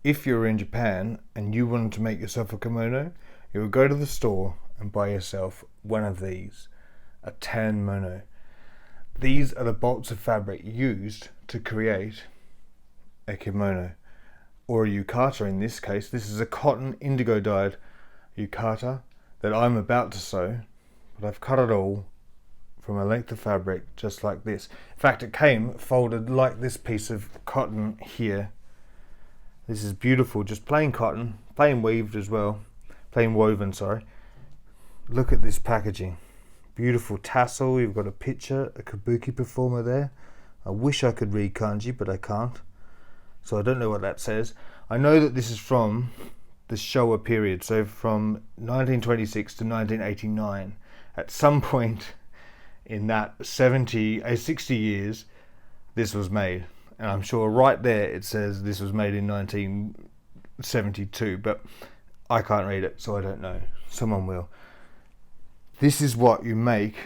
if you're in Japan and you wanted to make yourself a kimono, you would go to the store and buy yourself one of these, a tanmono. These are the bolts of fabric used to create a kimono, or a yukata in this case. This is a cotton indigo dyed yukata that I'm about to sew, but I've cut it all from a length of fabric just like this. In fact, it came folded like this piece of cotton here. This is beautiful, just plain cotton, plain weaved as well, plain woven, sorry. Look at this packaging. Beautiful tassel, you've got a picture, a kabuki performer there. I wish I could read kanji, but I can't. So I don't know what that says. I know that this is from the Showa period, so from 1926 to 1989. At some point in that 60 years, this was made. And I'm sure right there it says this was made in 1972, but I can't read it, so I don't know. Someone will. This is what you make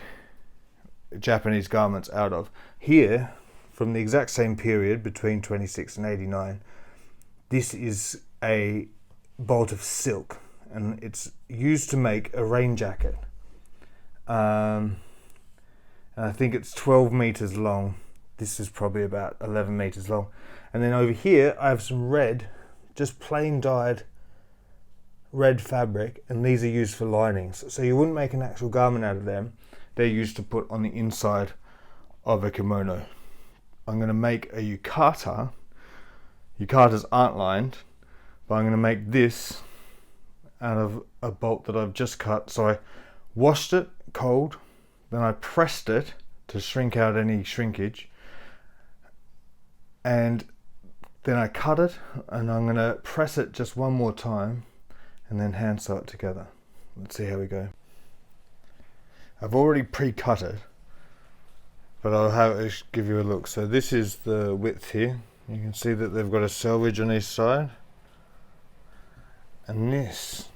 Japanese garments out of. Here, from the exact same period between 26 and 89, this is a bolt of silk, and it's used to make a rain jacket. And I think it's 12 meters long. This is probably about 11 meters long. And then over here, I have some red, just plain dyed red fabric, and these are used for linings. So you wouldn't make an actual garment out of them. They're used to put on the inside of a kimono. I'm going to make a yukata. Yukatas aren't lined, but I'm going to make this out of a bolt that I've just cut. So I washed it cold, then I pressed it to shrink out any shrinkage, and then I cut it, and I'm going to press it just one more time and then hand sew it together. Let's see how we go. I've already pre-cut it, but I'll give you a look. So this is the width here. You can see that they've got a selvage on each side, and this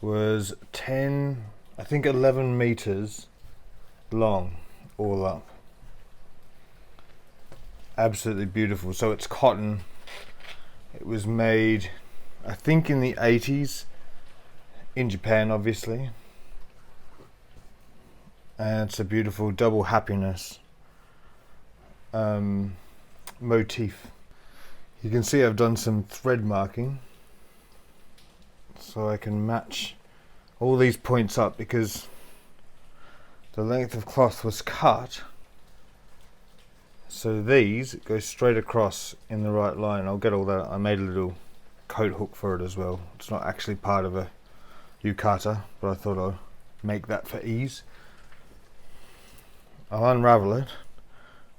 was 11 meters long all up. Absolutely beautiful. So it's cotton. It was made, I think, in the 80s in Japan, obviously, and it's a beautiful double happiness motif. You can see I've done some thread marking so I can match all these points up, because the length of cloth was cut so these go straight across in the right line. I'll get all that. I made a little coat hook for it as well. It's not actually part of a yukata, but I thought I'd make that for ease. I'll unravel it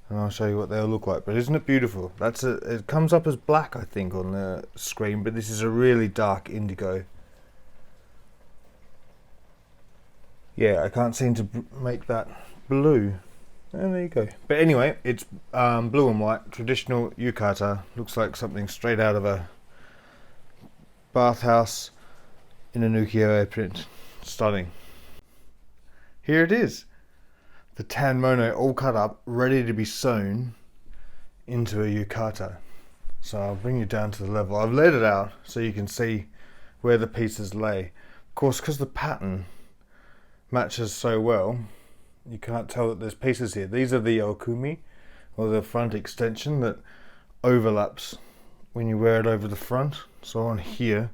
and I'll show you what they'll look like. But isn't it beautiful? It comes up as black, I think, on the screen, but this is a really dark indigo. Yeah, I can't seem to make that blue. And there you go. But anyway, it's blue and white, traditional yukata. Looks like something straight out of a bathhouse in an ukiyo-e print. Stunning. Here it is. The tanmono all cut up, ready to be sewn into a yukata. So I'll bring you down to the level. I've laid it out so you can see where the pieces lay. Of course, because the pattern matches so well, you can't tell that there's pieces here. These are the okumi, or the front extension, that overlaps when you wear it over the front. So on here,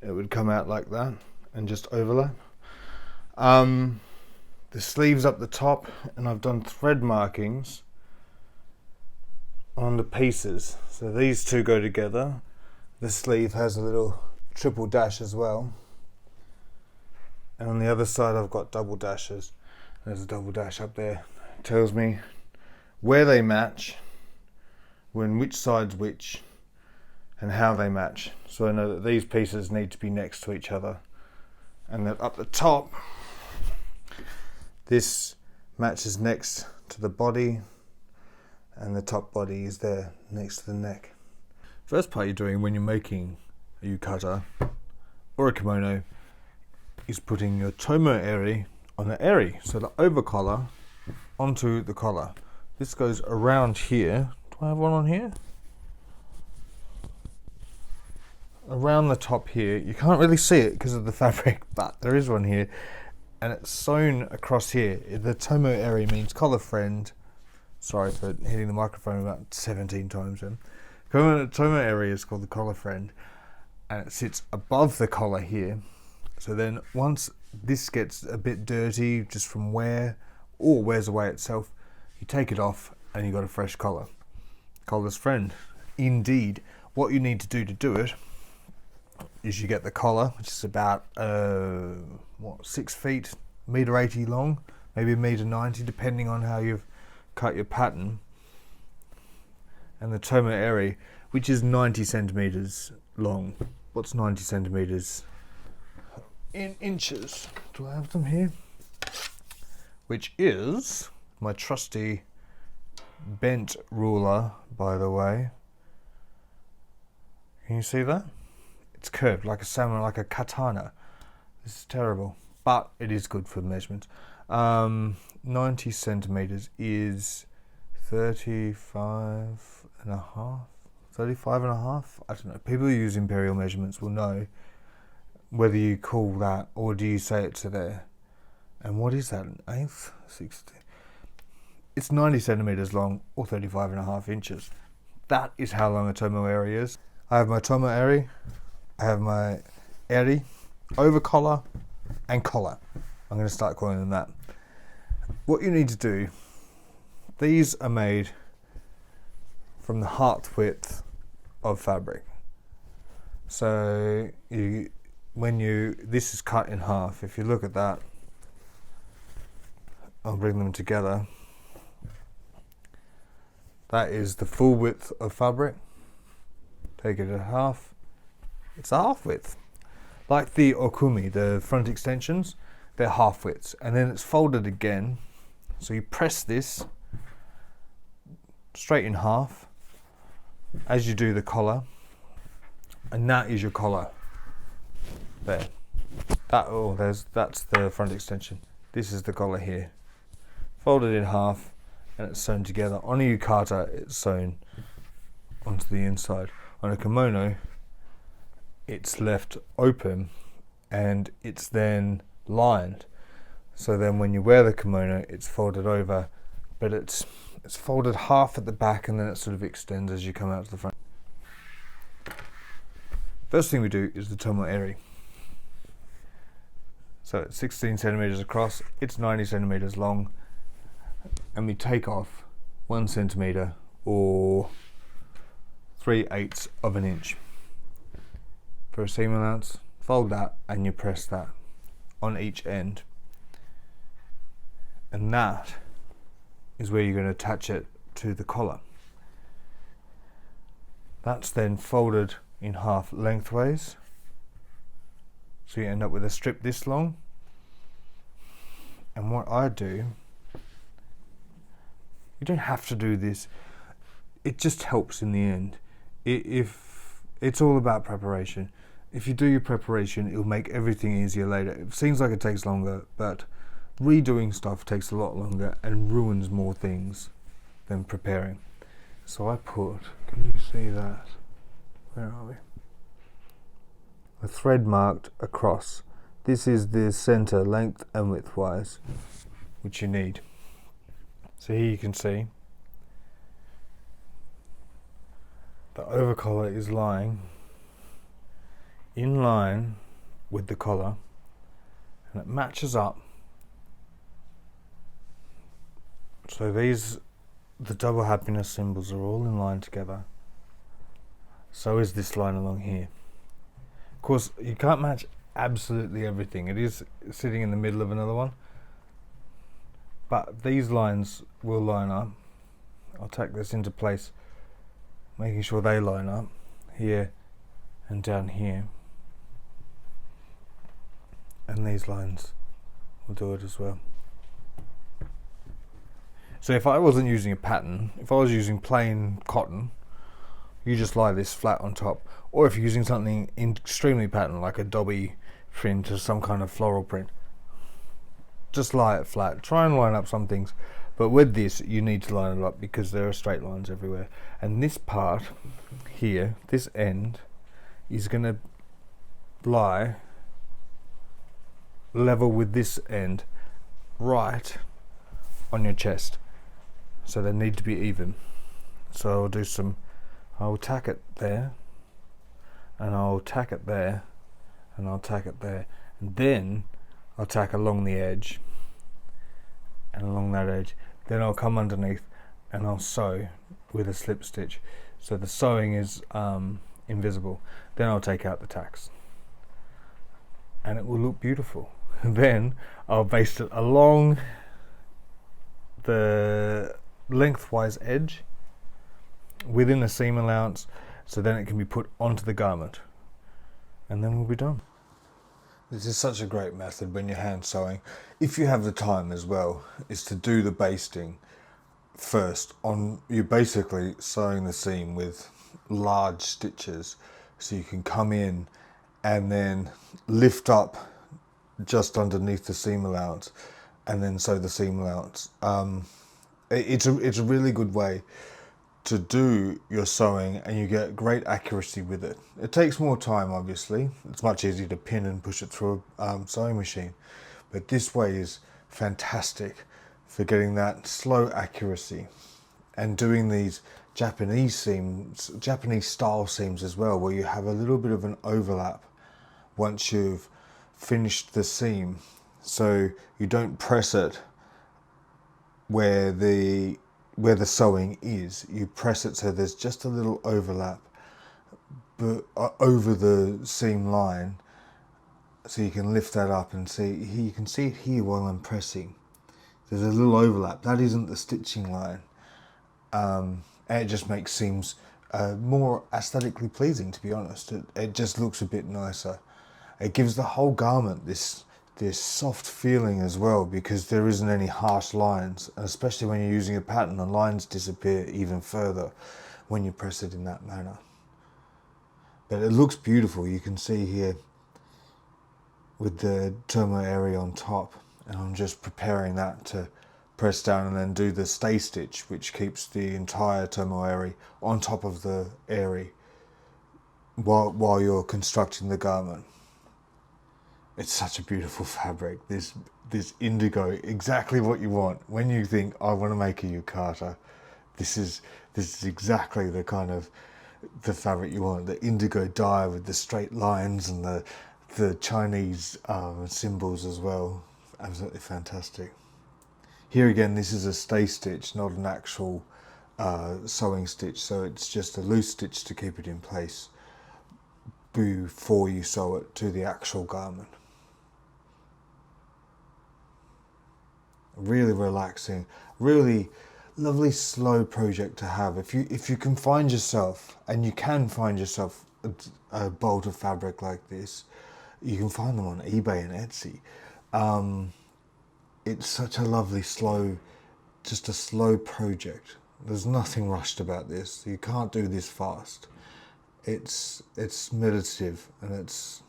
it would come out like that and just overlap. The sleeves up the top, and I've done thread markings on the pieces. So these two go together. The sleeve has a little triple dash as well. And on the other side, I've got double dashes. There's a double dash up there. It tells me where they match, which side's which, and how they match. So I know that these pieces need to be next to each other. And that up the top, this matches next to the body, and the top body is there next to the neck. First part you're doing when you're making a yukata or a kimono is putting your tomo eri on the eri, so the over collar onto the collar. This goes around here. Do I have one on here? around the top here. You can't really see it because of the fabric, but there is one here, and it's sewn across here. The tomo eri means collar friend. Sorry for hitting the microphone about 17 times then. Tomo eri is called the collar friend, and it sits above the collar here. So then once this gets a bit dirty just from wear or wears away itself, you take it off and you've got a fresh collar. Collar's friend. Indeed. What you need to do it is you get the collar, which is about 6 feet, $1.80 long, maybe $1.90 depending on how you've cut your pattern, and the tomo eri, which is 90 centimeters long. What's 90 centimeters in inches? Do I have them here? Which is my trusty bent ruler, by the way. Can you see that? It's curved like a samurai, like a katana. This is terrible, but it is good for measurements. 90 centimeters is 35 and a half. I don't know. People who use imperial measurements will know whether you call that or do you say it to there. And what is that? An eighth? 60. It's 90 centimeters long or 35 and a half inches. That is how long a tomo eri is. I have my tomo eri. I have my eri, over collar, and collar. I'm going to start calling them that. What you need to do, these are made from the heart width of fabric. So this is cut in half. If you look at that, I'll bring them together. That is the full width of fabric. Take it at half. It's a half width. Like the okumi, the front extensions, they're half widths. And then it's folded again. So you press this straight in half as you do the collar. And that is your collar. There. That's the front extension. This is the collar here. Folded in half and it's sewn together. On a yukata, it's sewn onto the inside. On a kimono, it's left open and it's then lined. So then when you wear the kimono, it's folded over, but it's folded half at the back and then it sort of extends as you come out to the front. First thing we do is the tomo eri. So it's 16 centimeters across, it's 90 centimeters long, and we take off 1 centimeter or 3/8 of an inch. For a seam allowance, fold that and you press that on each end. And that is where you're going to attach it to the collar. That's then folded in half lengthways. So you end up with a strip this long. And what I do, you don't have to do this. It just helps in the end. If it's all about preparation. If you do your preparation, it'll make everything easier later. It seems like it takes longer, but redoing stuff takes a lot longer and ruins more things than preparing. So I put, can you see that? Where are we? A thread marked across. This is the center length and width wise, which you need. So here you can see the over collar is lying in line with the collar and it matches up. So the double happiness symbols are all in line together. So is this line along here. Of course, you can't match absolutely everything. It is sitting in the middle of another one. But these lines will line up. I'll take this into place, making sure they line up here and down here. And these lines will do it as well. So if I wasn't using a pattern, if I was using plain cotton, you just lie this flat on top. Or if you're using something extremely patterned, like a Dobby print or some kind of floral print, just lie it flat. Try and line up some things. But with this, you need to line it up because there are straight lines everywhere. And this part here, this end, is going to lie level with this end right on your chest, so they need to be even. So I'll tack it there, and I'll tack it there, and I'll tack it there, and then I'll tack along the edge and along that edge. Then I'll come underneath and I'll sew with a slip stitch, so the sewing is invisible. Then I'll take out the tacks and it will look beautiful. And then I'll baste it along the lengthwise edge within a seam allowance, so then it can be put onto the garment, and then we'll be done. This is such a great method when you're hand sewing, if you have the time as well, is to do the basting first. You're basically sewing the seam with large stitches, so you can come in and then lift up just underneath the seam allowance and then sew the seam allowance. It's a really good way to do your sewing, and you get great accuracy with it. It takes more time, obviously. It's much easier to pin and push it through a sewing machine, but this way is fantastic for getting that slow accuracy and doing these Japanese seams, Japanese style seams as well, where you have a little bit of an overlap once you've finished the seam, so you don't press it where the sewing is. You press it so there's just a little overlap but over the seam line, so you can lift that up and see. You can see it here while I'm pressing. There's a little overlap. That isn't the stitching line, and it just makes seams more aesthetically pleasing, to be honest. It just looks a bit nicer. It gives the whole garment this soft feeling as well, because there isn't any harsh lines, and especially when you're using a pattern, the lines disappear even further when you press it in that manner. But it looks beautiful. You can see here with the tomo eri on top, and I'm just preparing that to press down and then do the stay stitch, which keeps the entire tomo eri on top of the eri while you're constructing the garment. It's such a beautiful fabric. This indigo, exactly what you want when you think, I want to make a yukata. This is exactly the kind of the fabric you want. The indigo dye with the straight lines and the Chinese symbols as well. Absolutely fantastic. Here again, this is a stay stitch, not an actual sewing stitch, so it's just a loose stitch to keep it in place before you sew it to the actual garment. Really relaxing, really lovely slow project to have. If you can find yourself, and you can find yourself a bolt of fabric like this, you can find them on eBay and Etsy. It's such a lovely just a slow project. There's nothing rushed about this. You can't do this fast. It's meditative, and it's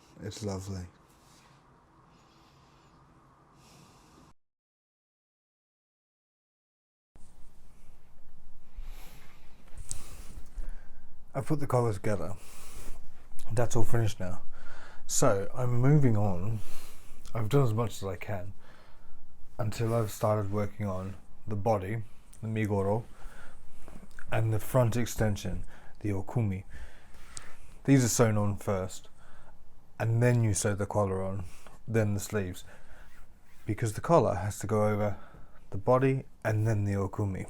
lovely. I put the collar together. That's all finished now. So I'm moving on. I've done as much as I can until I've started working on the body, the migoro, and the front extension, the okumi. These are sewn on first, and then you sew the collar on, then the sleeves, because the collar has to go over the body and then the okumi.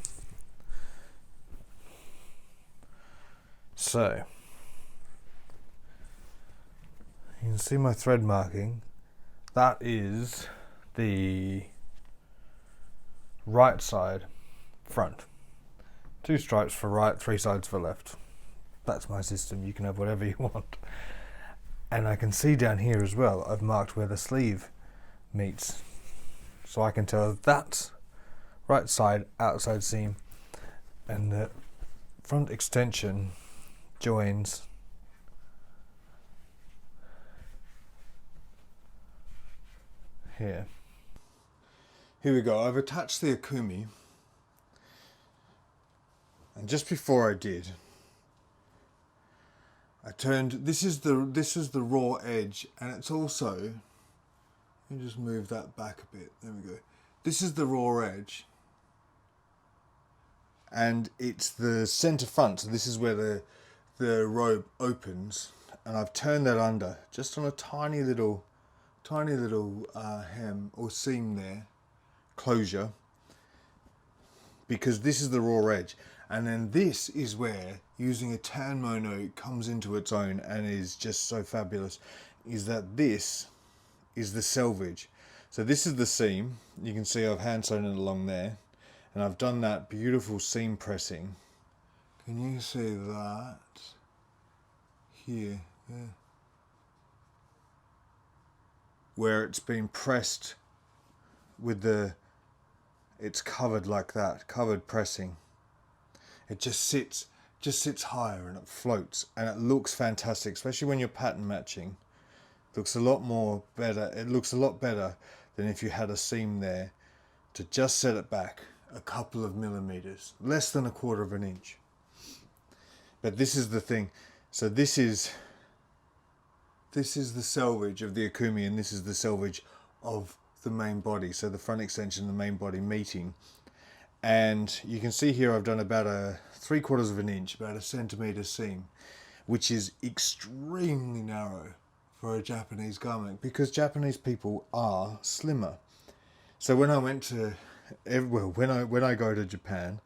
So you can see my thread marking. That is the right side front. 2 stripes for right, 3 sides for left. That's my system. You can have whatever you want. And I can see down here as well, I've marked where the sleeve meets, so I can tell that's right side outside seam, and the front extension joins here. Here we go. I've attached the okumi, and just before I did, I turned, this is the raw edge, and it's also, let me just move that back a bit, there we go. This is the raw edge, and it's the center front, so this is where the robe opens, and I've turned that under, just on a tiny little hem or seam there, closure, because this is the raw edge. And then this is where using a tanmono comes into its own and is just so fabulous, is that this is the selvage. So this is the seam. You can see I've hand sewn it along there, and I've done that beautiful seam pressing. Can you see that? Here, yeah. Where it's been pressed with it's covered like that, covered pressing. It just sits higher and it floats, and it looks fantastic, especially when you're pattern matching. It looks a lot more better. It looks a lot better than if you had a seam there to just set it back a couple of millimeters, less than 1/4 of an inch. But this is the thing. So this is the selvage of the Akumi, and this is the selvage of the main body. So the front extension and the main body meeting. And you can see here I've done about a 3/4 of an inch, about a centimetre seam, which is extremely narrow for a Japanese garment, because Japanese people are slimmer. So when I went to, well, when I go to Japan,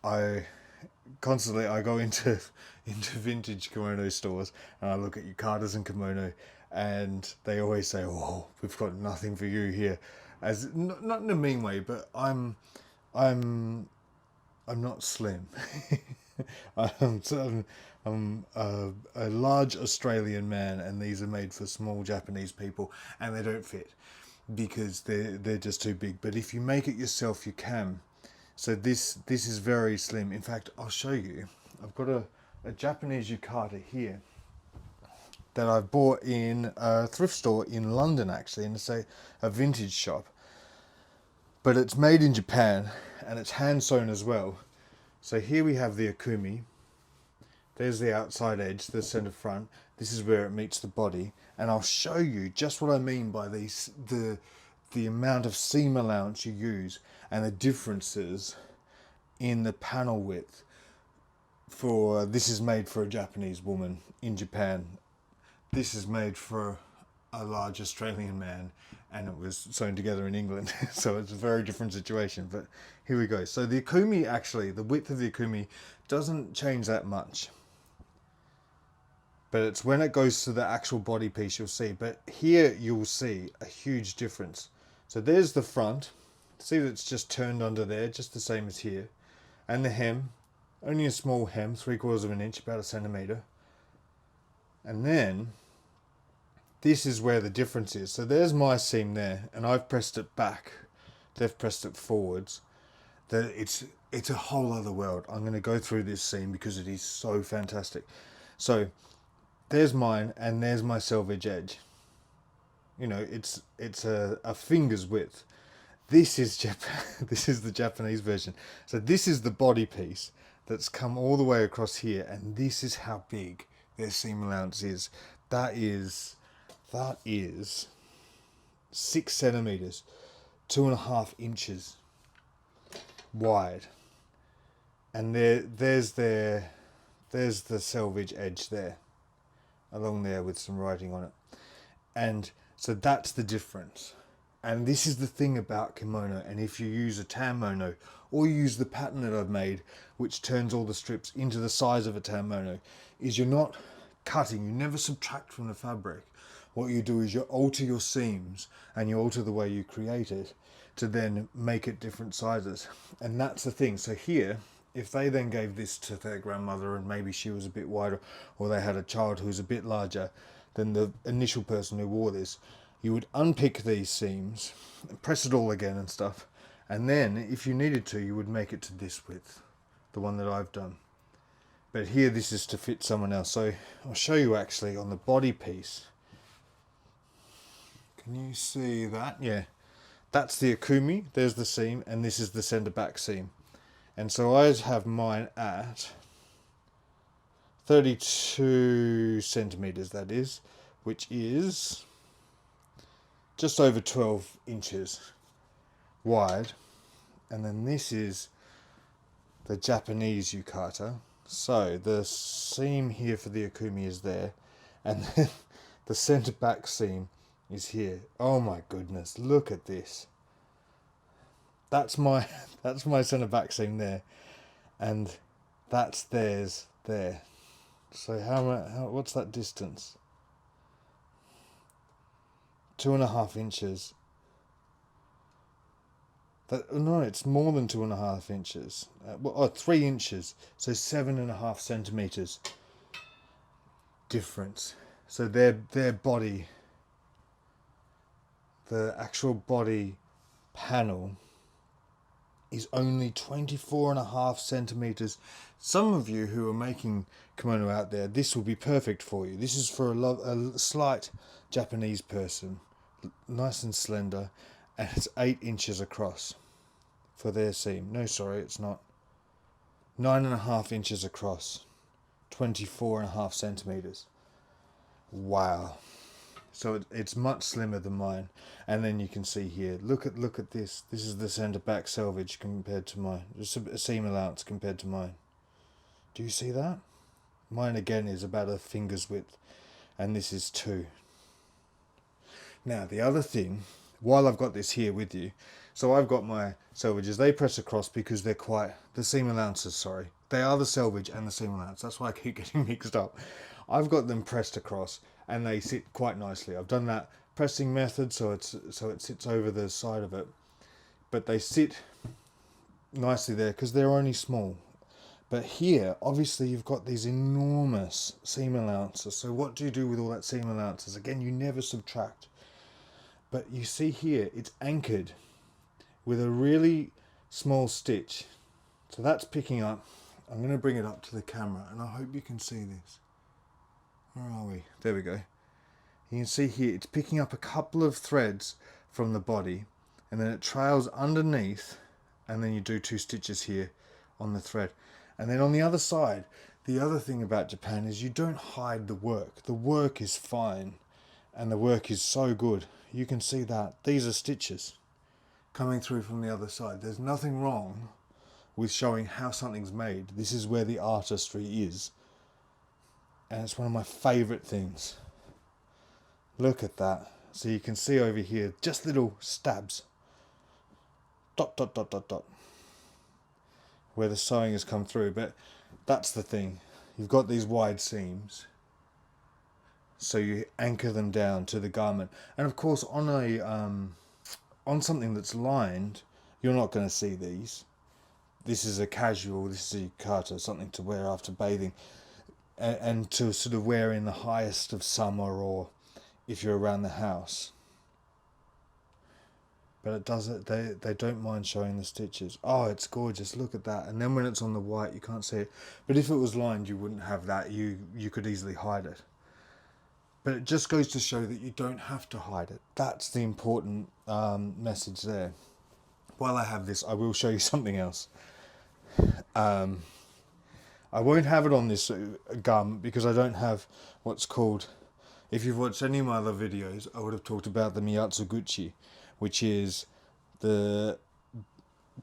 I go into vintage kimono stores, and I look at yukatas and kimono, and they always say, "Oh, we've got nothing for you here," as not in a mean way, but I'm not slim. I'm a large Australian man, and these are made for small Japanese people, and they don't fit because they're just too big. But if you make it yourself, you can. So this is very slim. In fact, I'll show you. I've got a Japanese yukata here that I've bought in a thrift store in London, actually, and it's a vintage shop. But it's made in Japan, and it's hand sewn as well. So here we have the Akumi. There's the outside edge, the center front. This is where it meets the body, and I'll show you just what I mean by these, the amount of seam allowance you use and the differences in the panel width. For this is made for a Japanese woman in Japan. This is made for a large Australian man, and it was sewn together in England. So it's a very different situation, but here we go. So the Akumi, actually, the width of the Akumi doesn't change that much, but it's when it goes to the actual body piece you'll see. But here you'll see a huge difference. So there's the front. See that it's just turned under there, just the same as here. And the hem, only a small hem, 3/4 of an inch, about a centimetre. And then this is where the difference is. So there's my seam there, and I've pressed it back. They've pressed it forwards. It's a whole other world. I'm going to go through this seam because it is so fantastic. So there's mine, and there's my selvage edge. You know, it's a finger's width. This is this is the Japanese version. So this is the body piece that's come all the way across here, and this is how big their seam allowance is. That is 6 centimeters, 2.5 inches wide, and there's the selvage edge there, along there with some writing on it, and so that's the difference. And this is the thing about kimono, and if you use a tanmono or you use the pattern that I've made, which turns all the strips into the size of a tanmono, is you're not cutting, you never subtract from the fabric. What you do is you alter your seams, and you alter the way you create it to then make it different sizes. And that's the thing. So here, if they then gave this to their grandmother, and maybe she was a bit wider, or they had a child who was a bit larger than the initial person who wore this, you would unpick these seams, press it all again and stuff, and then if you needed to, you would make it to this width, the one that I've done. But here this is to fit someone else. So I'll show you actually on the body piece. Can you see that? Yeah, that's the Akumi, there's the seam, and this is the center back seam. And so I have mine at 32 centimeters, that is, which is just over 12 inches wide. And then this is the Japanese yukata. So the seam here for the Akumi is there, and then the center back seam is here. Oh my goodness, look at this. That's my center back seam there, and that's theirs there. So what's that distance? 2.5 inches. No, it's more than 2.5 inches. 3 inches. So 7.5 centimeters difference. So their body, the actual body panel, is only 24.5 centimeters. Some of you who are making kimono out there, this will be perfect for you. This is for a slight Japanese person, nice and slender, and it's 8 inches across for their seam. No, sorry, it's not. 9.5 inches across, 24.5 centimeters. Wow. So it's much slimmer than mine. And then you can see here, look at this. This is the centre back selvage compared to mine. Just a seam allowance compared to mine. Do you see that? Mine again is about a finger's width, and this is 2. Now the other thing, while I've got this here with you, so I've got my selvages. They press across because they're the seam allowances, sorry. They are the selvage and the seam allowance. That's why I keep getting mixed up. I've got them pressed across and they sit quite nicely. I've done that pressing method so it sits over the side of it. But they sit nicely there because they're only small. But here, obviously, you've got these enormous seam allowances. So what do you do with all that seam allowances? Again, you never subtract. But you see here, it's anchored with a really small stitch. So that's picking up. I'm going to bring it up to the camera and I hope you can see this. Where are we? There we go. You can see here it's picking up a couple of threads from the body and then it trails underneath and then you do 2 stitches here on the thread. And then on the other side, the other thing about Japan is you don't hide the work. The work is fine and the work is so good. You can see that. These are stitches coming through from the other side. There's nothing wrong with showing how something's made. This is where the artistry is. And it's one of my favourite things. Look at that. So you can see over here, just little stabs. Dot, dot, dot, dot, dot. Where the sewing has come through. But that's the thing. You've got these wide seams. So you anchor them down to the garment. And of course on something that's lined, you're not going to see these. This is a casual, this is a yukata, something to wear after bathing. And to sort of wear in the highest of summer or if you're around the house. But it doesn't, they don't mind showing the stitches. Oh, it's gorgeous, look at that. And then when it's on the white, you can't see it. But if it was lined, you wouldn't have that. You could easily hide it. But it just goes to show that you don't have to hide it. That's the important message there. While I have this, I will show you something else. I won't have it on this garment because I don't have what's called, if you've watched any of my other videos, I would have talked about the miyatsuguchi, which is the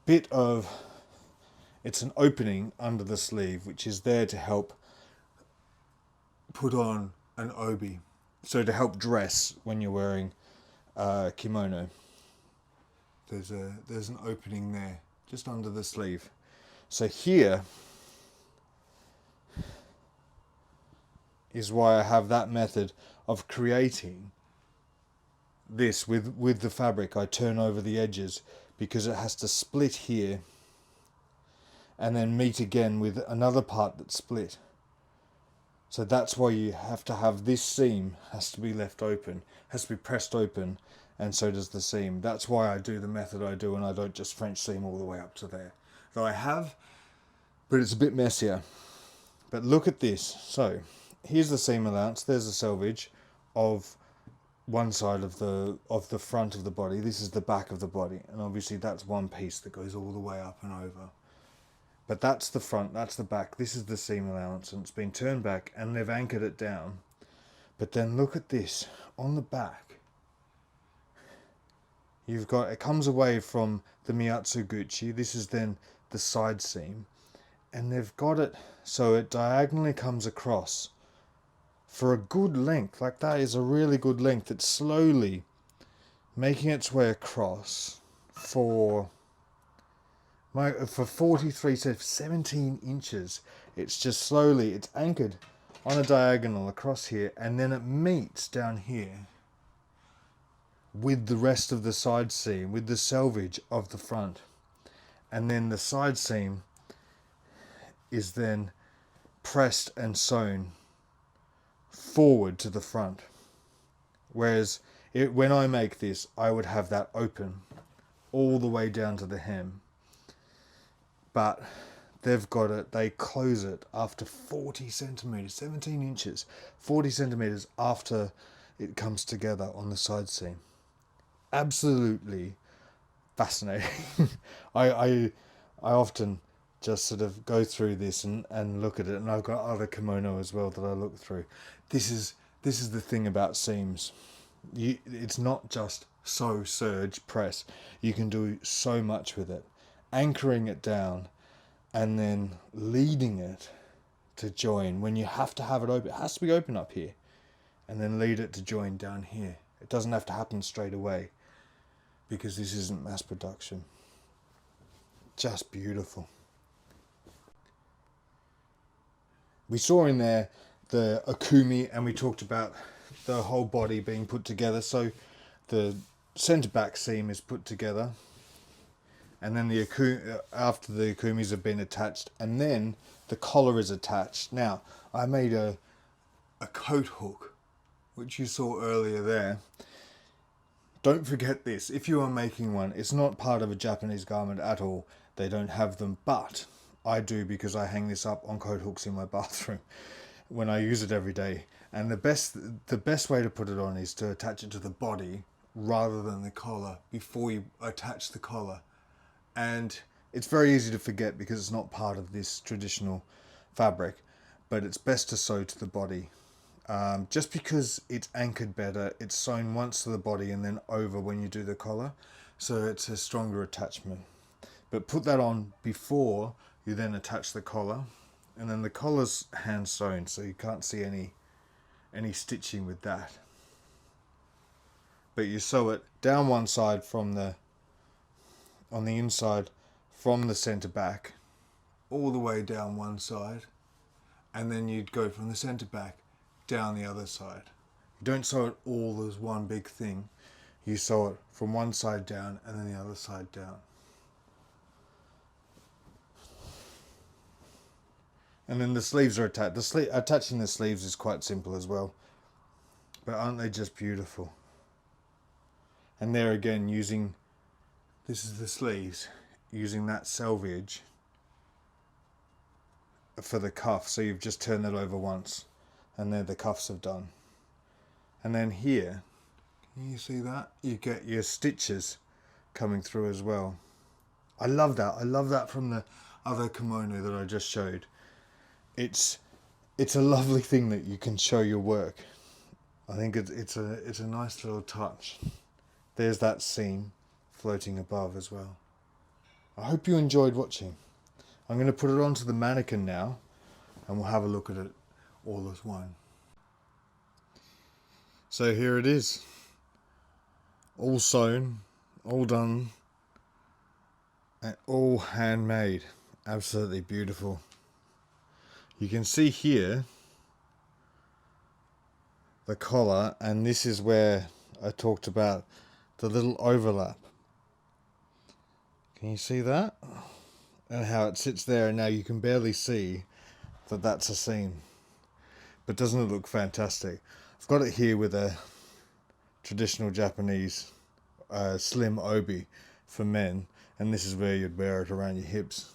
bit of, it's an opening under the sleeve, which is there to help put on an obi. So to help dress when you're wearing kimono. There's an opening there, just under the sleeve. So here is why I have that method of creating this with the fabric. I turn over the edges because it has to split here and then meet again with another part that's split. So that's why you have to have this seam has to be left open, has to be pressed open, and so does the seam. That's why I do the method I do and I don't just French seam all the way up to there. Though I have, but it's a bit messier. But look at this. So here's the seam allowance, there's the selvage of one side of the front of the body. This is the back of the body, and obviously that's one piece that goes all the way up and over. But that's the front, that's the back. This is the seam allowance, and it's been turned back, and they've anchored it down. But then look at this on the back. You've got, it comes away from the Miyatsuguchi. This is then the side seam, and they've got it so it diagonally comes across for a good length. Like, that is a really good length. It's slowly making its way across for 43 to 17 inches. It's just slowly, it's anchored on a diagonal across here, and then it meets down here with the rest of the side seam, with the selvage of the front. And then the side seam is then pressed and sewn forward to the front. Whereas when I make this, I would have that open all the way down to the hem. But they've got it, they close it after 40 centimeters, 17 inches, 40 centimeters after it comes together on the side seam. Absolutely fascinating. I often just sort of go through this and look at it, and I've got other kimono as well that I look through. This is the thing about seams. It's not just sew, serge, press. You can do so much with it. Anchoring it down and then leading it to join. When you have to have it open, it has to be open up here, and then lead it to join down here. It doesn't have to happen straight away, because this isn't mass production. Just beautiful. We saw in there the okumi, and we talked about the whole body being put together. So the centre back seam is put together, and then after the okumis have been attached, and then the collar is attached. Now, I made a coat hook, which you saw earlier there. Don't forget this. If you are making one, it's not part of a Japanese garment at all. They don't have them, but I do, because I hang this up on coat hooks in my bathroom when I use it every day. And the best way to put it on is to attach it to the body rather than the collar before you attach the collar. And it's very easy to forget because it's not part of this traditional fabric, but it's best to sew to the body. Just because it's anchored better, it's sewn once to the body and then over when you do the collar, so it's a stronger attachment. But put that on before you then attach the collar, and then the collar's hand sewn, so you can't see any stitching with that. But you sew it down one side on the inside from the centre back, all the way down one side, and then you'd go from the centre back down the other side. You don't sew it all as one big thing. You sew it from one side down and then the other side down. And then the sleeves are attached. Attaching the sleeves is quite simple as well. But aren't they just beautiful? And there again, this is the sleeves, using that selvage for the cuff. So you've just turned it over once, and there the cuffs have done. And then here, can you see that? You get your stitches coming through as well. I love that. I love that from the other kimono that I just showed. It's a lovely thing that you can show your work. I think it's a nice little touch. There's that seam floating above as well. I hope you enjoyed watching. I'm going to put it onto the mannequin now, and we'll have a look at it all as one. So here it is, all sewn, all done, and all handmade. Absolutely beautiful. You can see here the collar, and this is where I talked about the little overlap. Can you see that? And how it sits there, and now you can barely see that that's a seam. But doesn't it look fantastic? I've got it here with a traditional Japanese slim obi for men, and this is where you'd wear it around your hips.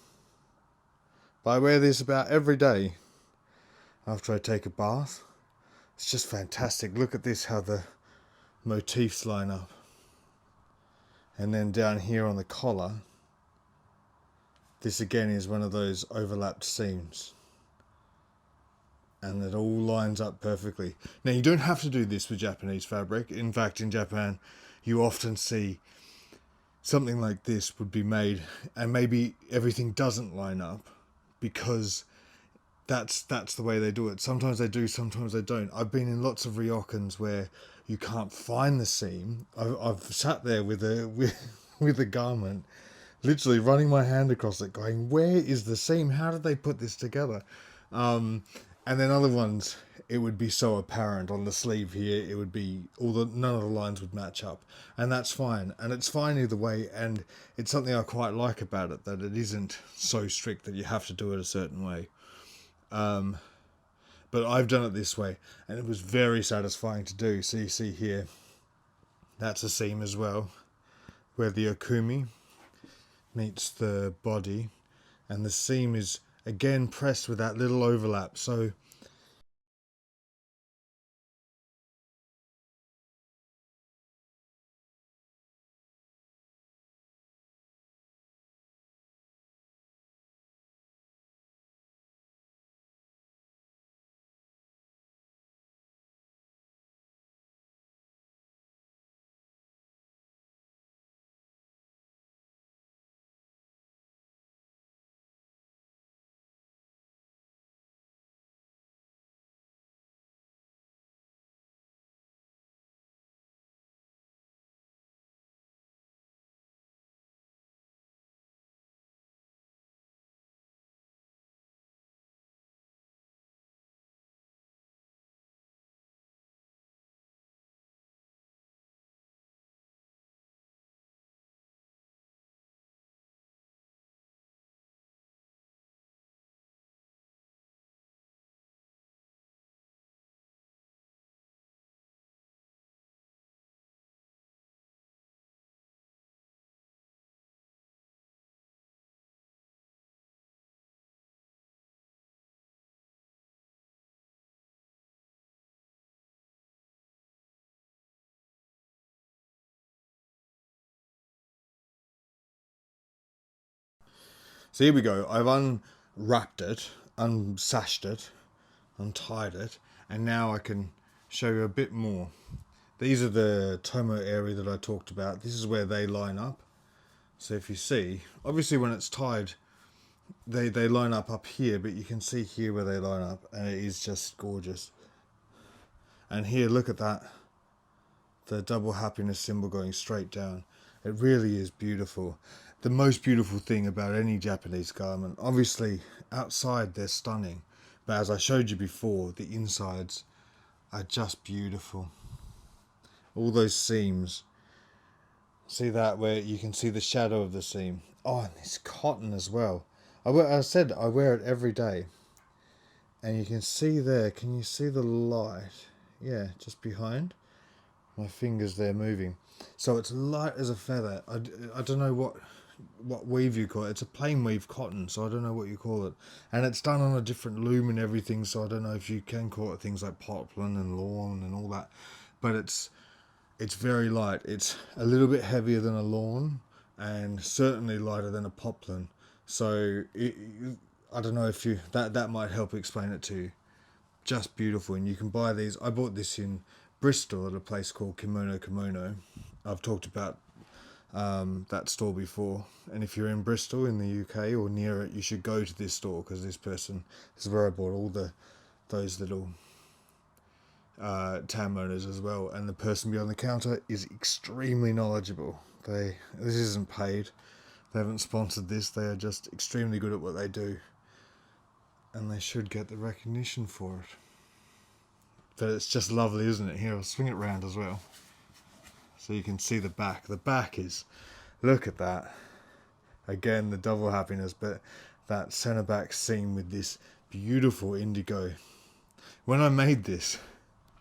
But I wear this about every day after I take a bath. It's just fantastic. Look at this, how the motifs line up. And then down here on the collar, This again is one of those overlapped seams, and it all lines up perfectly. Now you don't have to do this with Japanese fabric. In fact, in Japan, you often see something like this would be made, and maybe everything doesn't line up because that's the way they do it. Sometimes they do, sometimes they don't. I've been in lots of ryokans where you can't find the seam. I've sat there with a with a garment, literally running my hand across it, going, "Where is the seam? How did they put this together?" And then other ones, it would be so apparent on the sleeve here. It would be none of the lines would match up, and that's fine. And it's fine either way. And it's something I quite like about it, that it isn't so strict that you have to do it a certain way. But I've done it this way, and it was very satisfying to do. So you see here, that's a seam as well, where the okumi meets the body, and the seam is again pressed with that little overlap. So here we go. I've unwrapped it, unsashed it, untied it, and now I can show you a bit more. These are the tomo area that I talked about. This is where they line up. So if you see, obviously when it's tied, they line up here, but you can see here where they line up, and it is just gorgeous. And here, look at that, the double happiness symbol going straight down. It really is beautiful. The most beautiful thing about any Japanese garment, obviously outside they're stunning, but as I showed you before, the insides are just beautiful. All those seams, see that, where you can see the shadow of the seam. Oh, and this cotton as well. I said I wear it every day, and you can see there, can you see the light? Yeah, just behind my fingers there moving. So it's light as a feather. I don't know what weave you call it. It's a plain weave cotton, so I don't know what you call it. And it's done on a different loom and everything, so I don't know if you can call it things like poplin and lawn and all that. But it's very light. It's a little bit heavier than a lawn, and certainly lighter than a poplin. So I don't know if you that might help explain it to you. Just beautiful, and you can buy these. I bought this in Bristol at a place called Kimono. I've talked about that store before, and if you're in Bristol in the UK or near it, you should go to this store, because this is where I bought all those little tanmonos as well, and the person behind the counter is extremely knowledgeable. This isn't paid, they haven't sponsored this, they are just extremely good at what they do, and they should get the recognition for it. But it's just lovely, isn't it? Here, I'll swing it round as well, so you can see the back. The back is, look at that. Again, the double happiness, but that centre back seam with this beautiful indigo. When I made this,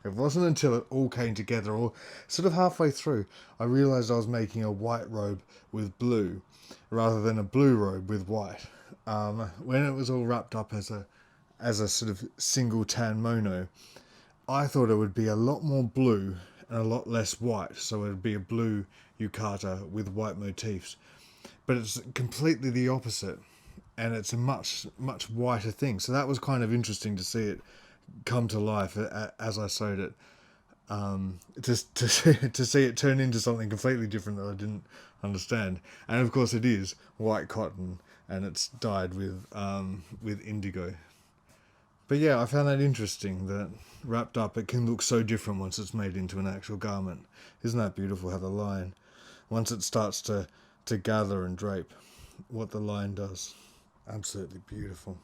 it wasn't until it all came together, or sort of halfway through, I realised I was making a white robe with blue, rather than a blue robe with white. When it was all wrapped up as a sort of single tanmono, I thought it would be a lot more blue and a lot less white, so it would be a blue yukata with white motifs. But it's completely the opposite. and it's a much whiter thing. So that was kind of interesting to see it come to life as I sewed it. To see it turn into something completely different that I didn't understand. And of course, it is white cotton, and it's dyed with indigo. But yeah, I found that interesting that wrapped up it can look so different once it's made into an actual garment. Isn't that beautiful how the line, once it starts to gather and drape, what the line does. Absolutely beautiful.